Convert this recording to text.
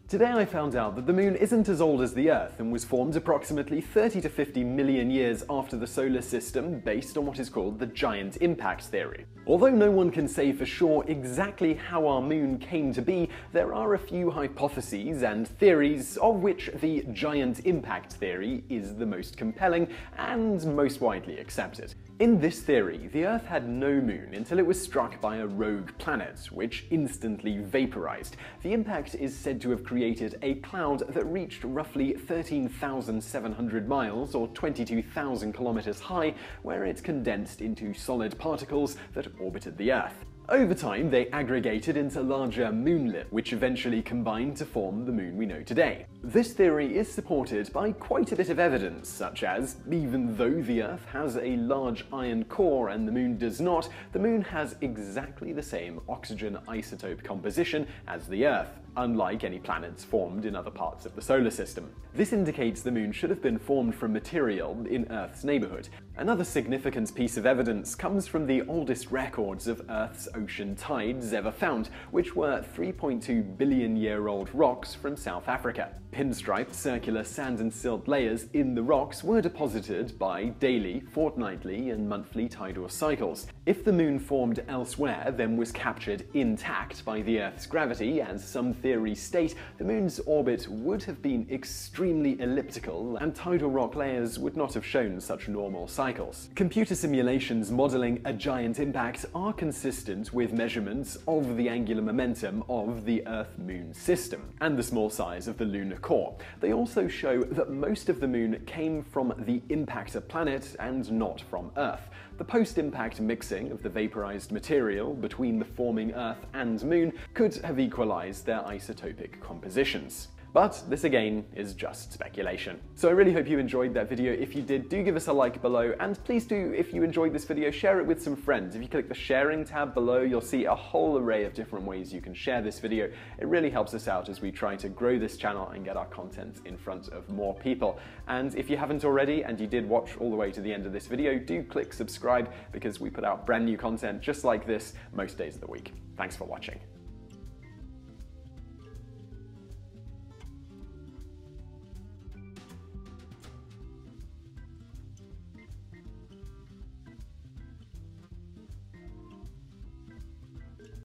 Today I found out that the Moon isn't as old as the Earth and was formed approximately 30 to 50 million years after the solar system based on what is called the giant impact theory. Although no one can say for sure exactly how our Moon came to be, there are a few hypotheses and theories, of which the giant impact theory is the most compelling and most widely accepted. In this theory, the Earth had no moon until it was struck by a rogue planet, which instantly vaporized. The impact is said to have created a cloud that reached roughly 13,700 miles or 22,000 kilometers high, where it condensed into solid particles that orbited the Earth. Over time, they aggregated into larger moonlets, which eventually combined to form the Moon we know today. This theory is supported by quite a bit of evidence, such as, even though the Earth has a large iron core and the Moon does not, the Moon has exactly the same oxygen isotope composition as the Earth, unlike any planets formed in other parts of the solar system. This indicates the Moon should have been formed from material in Earth's neighborhood. Another significant piece of evidence comes from the oldest records of Earth's ocean tides ever found, which were 3.2 billion-year-old rocks from South Africa. Pinstriped circular sand and silt layers in the rocks were deposited by daily, fortnightly, and monthly tidal cycles. If the Moon formed elsewhere, then was captured intact by the Earth's gravity, as some theories state, the Moon's orbit would have been extremely elliptical, and tidal rock layers would not have shown such normal cycles. Computer simulations modeling a giant impact are consistent with measurements of the angular momentum of the Earth-Moon system, and the small size of the lunar core. They also show that most of the Moon came from the impactor planet and not from Earth. The post-impact mixing of the vaporized material between the forming Earth and Moon could have equalized their isotopic compositions. But this again is just speculation. So I really hope you enjoyed that video. If you did, do give us a like below, and please do, if you enjoyed this video, share it with some friends. If you click the sharing tab below, you'll see a whole array of different ways you can share this video. It really helps us out as we try to grow this channel and get our content in front of more people. And if you haven't already, and you did watch all the way to the end of this video, do click subscribe, because we put out brand new content just like this most days of the week. Thanks for watching.